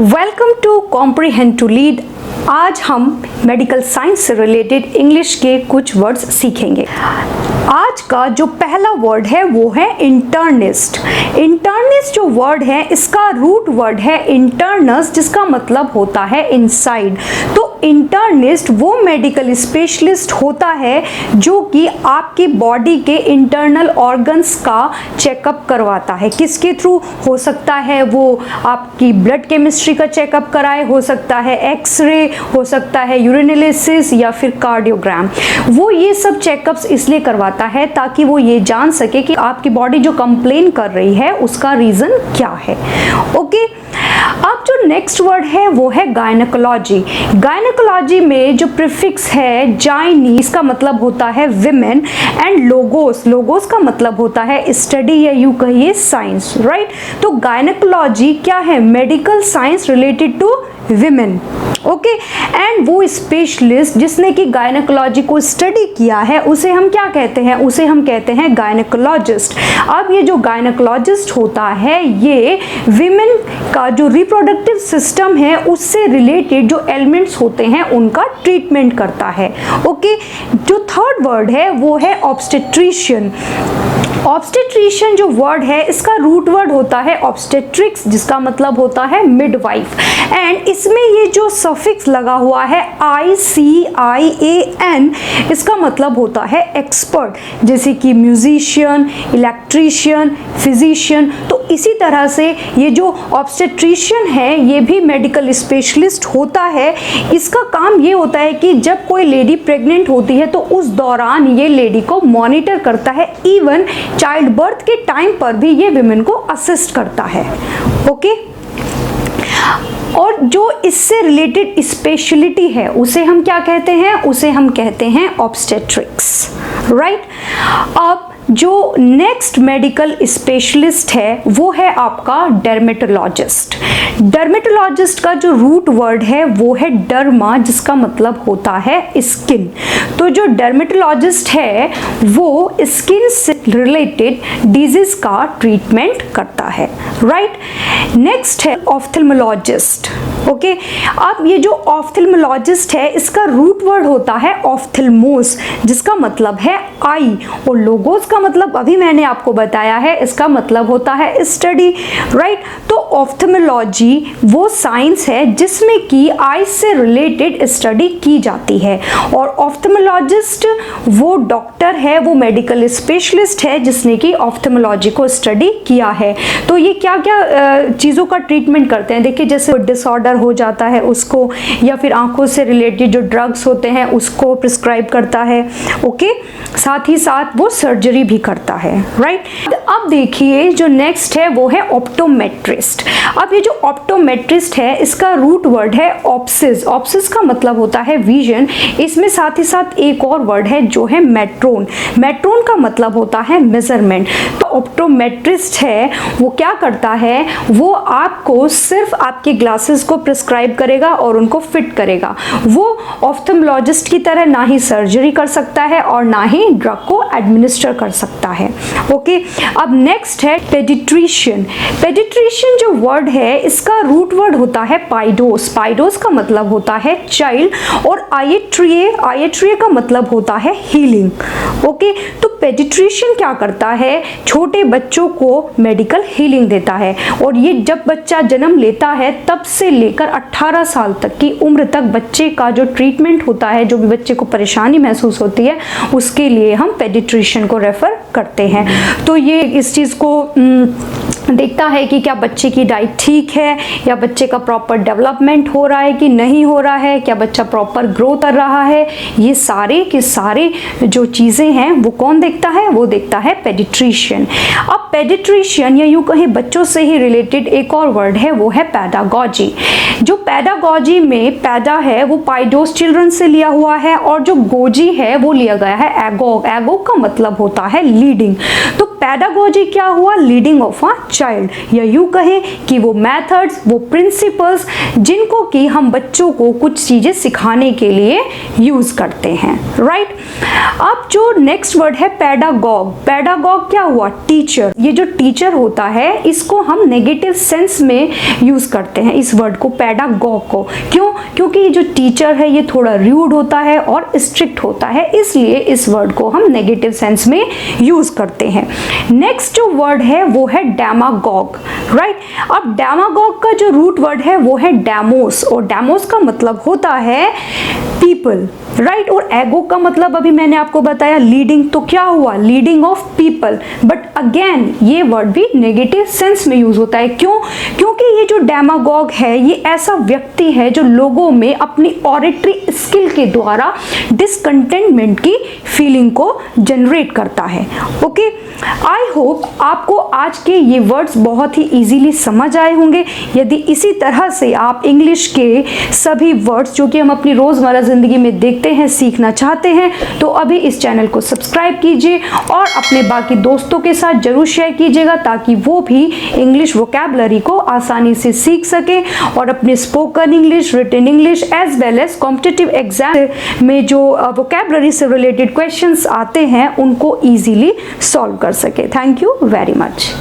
Welcome to comprehend to lead. आज हम medical science से रिलेटेड इंग्लिश के कुछ वर्ड्स सीखेंगे। आज का जो पहला वर्ड है वो है इंटर्निस्ट। इंटर्निस्ट जो वर्ड है इसका रूट वर्ड है इंटर्नस, जिसका मतलब होता है इनसाइड। तो इंटर्निस्ट वो मेडिकल स्पेशलिस्ट होता है जो कि आपकी बॉडी के इंटरनल ऑर्गन्स का चेकअप करवाता है। किसके थ्रू? हो सकता है वो आपकी ब्लड केमिस्ट्री का चेकअप कराए, हो सकता है एक्सरे, हो सकता है यूरिनालिसिस या फिर कार्डियोग्राम। वो ये सब चेकअप्स इसलिए करवाता है ताकि वो ये जान सके कि आपकी बॉडी जो कंप्लेन कर रही है उसका रीजन क्या है। ओके, अब जो नेक्स्ट वर्ड है वो है गायनेकोलॉजी। गायनेकोलॉजी में जो प्रीफिक्स है जाइनी, इसका मतलब होता है विमेन, एंड लोगोस, लोगोस का मतलब होता है स्टडी या यूं कहिए साइंस, राइट। तो गायनेकोलॉजी क्या है? Medical science related to women. Okay, and वो स्पेशलिस्ट जिसने कि गायनेकोलॉजी को स्टडी किया है उसे हम क्या कहते हैं? उसे हम कहते हैं गायनेकोलॉजिस्ट। अब ये जो गायनेकोलॉजिस्ट होता है ये विमेन का जो रिप्रोडक्टिव सिस्टम है उससे रिलेटेड जो एलिमेंट्स होते हैं उनका ट्रीटमेंट करता है। ओके, जो थर्ड वर्ड है वो है ऑब्स्टेट्रिशियन। ऑब्स्टेट्रिशियन जो वर्ड है इसका रूट वर्ड होता है ऑब्स्टेट्रिक्स, जिसका मतलब होता है मिडवाइफ, एंड इसमें ये जो सफिक्स लगा हुआ है ICIAN, इसका मतलब होता है एक्सपर्ट, जैसे कि म्यूजिशियन, इलेक्ट्रीशियन, फिजिशियन। तो इसी तरह से ये जो ऑब्स्टेट्रिशियन है ये भी मेडिकल स्पेशलिस्ट होता है। इसका काम ये होता है कि जब कोई लेडी प्रेग्नेंट होती है तो उस दौरान ये लेडी को मॉनिटर करता है, इवन चाइल्ड बर्थ के टाइम पर भी ये विमेन को असिस्ट करता है। ओके, और जो इससे रिलेटेड स्पेशलिटी है उसे हम क्या कहते हैं? उसे हम कहते हैं ऑब्स्टेट्रिक्स, राइट। अब जो नेक्स्ट मेडिकल स्पेशलिस्ट है वो है आपका डर्मेटोलॉजिस्ट। डर्मेटोलॉजिस्ट का जो रूट वर्ड है वो है डर्मा, जिसका मतलब होता है स्किन। तो जो डर्मेटोलॉजिस्ट है वो स्किन से रिलेटेड डिजीज का ट्रीटमेंट करता है, राइट। नेक्स्ट है ऑफ्थेल्मोलॉजिस्ट। ओके, अब ये जो ऑफ्थेल्मोलॉजिस्ट है इसका रूट वर्ड होता है ऑफ्थेल्मोस, जिसका मतलब है आई, और लोगोस का मतलब अभी मैंने आपको बताया है, इसका मतलब होता है स्टडी, राइट। तो ऑफ्थेल्मोलॉजी वो साइंस है जिसमें कि आई से रिलेटेड स्टडी की जाती है, और ऑफ्थेल्मोलॉजिस्ट वो डॉक्टर है, वो मेडिकल स्पेशलिस्ट है जिसने कि ऑफ्थेल्मोलॉजी को स्टडी किया है। तो ये क्या क्या चीज़ों का ट्रीटमेंट करते हैं? देखिए, जैसे डिसऑर्डर हो जाता है उसको, या फिर आंखों से रिलेटेड जो ड्रग्स होते हैं उसको प्रिस्क्राइब करता है। ओके, साथ ही साथ वो सर्जरी भी करता है, राइट। अब देखिए जो नेक्स्ट है वो है ऑप्टोमेट्रिस्ट। अब ये जो ऑप्टोमेट्रिस्ट है इसका रूट वर्ड है ऑप्सिस। ऑप्सिस का मतलब होता है विजन। इसमें साथ ही साथ एक और वर्ड है जो है मेट्रोन। मेट्रोन का मतलब होता है मेजरमेंट। तो ऑप्टोमेट्रिस्ट है वो क्या करता है? वो आपको सिर्फ आपके ग्लासेस को प्रिस्क्राइब करेगा और उनको फिट करेगा। वो ऑफ्थेल्मोलॉजिस्ट की तरह ना ही सर्जरी कर सकता है और ना ही ड्रग को एडमिनिस्टर कर सकता है। ओके, अब नेक्स्ट है पेडिट्रिशियन। पेडिट्रिशियन जो वर्ड है इसका रूट वर्ड होता है पाइडोस। पाइडोस का मतलब होता है चाइल्ड, और आइट्रिए का मतलब होता है हीलिंग। ओके, तो पेडिट्रिशियन क्या करता है? छोटे बच्चों को मेडिकल हीलिंग देता है, और ये जब बच्चा जन्म लेता है तब से लेकर 18 साल तक की उम्र तक बच्चे का जो ट्रीटमेंट होता है, जो भी बच्चे को परेशानी महसूस होती है उसके लिए हम पेडिट्रिशियन को रेफर करते हैं। तो ये इस चीज़ को देखता है कि क्या बच्चे की डाइट ठीक है, या बच्चे का प्रॉपर डेवलपमेंट हो रहा है कि नहीं हो रहा है, क्या बच्चा प्रॉपर ग्रो कर रहा है। ये सारे के सारे जो चीज़ें हैं वो कौन देखता है? वो देखता है पेडिट्रिशियन। अब पेडिट्रिशियन या यूँ कहें बच्चों से ही रिलेटेड एक और वर्ड है वो है पैडागॉजी। जो पैडागॉजी में पैडा है वो पाइडोस चिल्ड्रन से लिया हुआ है, और जो गोजी है वो लिया गया है एगोग। एगोग का मतलब होता है लीडिंग। तो पैडागॉजी क्या हुआ? लीडिंग ऑफ अ चाइल्ड, या यूँ कहें कि वो मेथड्स, वो प्रिंसिपल्स जिनको कि हम बच्चों को कुछ चीज़ें सिखाने के लिए यूज़ करते हैं, राइट। अब जो नेक्स्ट वर्ड है पैडागॉग, पैडागॉग क्या हुआ, टीचर। ये जो टीचर होता है इसको हम नेगेटिव सेंस में यूज़ करते हैं, इस वर्ड को पैडागॉग को। क्यों? क्योंकि ये जो टीचर है ये थोड़ा रूड होता है और स्ट्रिक्ट होता है, इसलिए इस वर्ड को हम नेगेटिव सेंस में यूज़ करते हैं। नेक्स्ट जो वर्ड है वो है डेमागॉग, राइट। अब डेमागॉग का जो रूट वर्ड है वो है डेमोस, और डेमोस का मतलब होता है पीपल, राइट। और एगो का मतलब अभी मैंने आपको बताया लीडिंग, तो क्या हुआ, leading of people. But again ये वर्ड भी नेगेटिव सेंस में यूज होता है। क्यों? क्योंकि ये जो डेमागॉग है ये ऐसा व्यक्ति है जो लोगों में अपनी ऑरेटरी स्किल के द्वारा डिसकंटेंटमेंट की फीलिंग को जनरेट करता है। ओके, आई होप आपको आज के ये वर्ड्स बहुत ही इजीली समझ आए होंगे। यदि इसी तरह से आप इंग्लिश के सभी वर्ड्स जो कि हम अपनी रोज़मर्रा ज़िंदगी में देखते हैं सीखना चाहते हैं तो अभी इस चैनल को सब्सक्राइब कीजिए और अपने बाकी दोस्तों के साथ जरूर शेयर कीजिएगा ताकि वो भी इंग्लिश वोकैबुलरी को आसानी से सीख सके और अपने spoken English, written English as well as competitive exam में जो वोकैबुलरी से रिलेटेड क्वेश्चंस आते हैं उनको ईजिली सॉल्व कर सके। Thank you very much.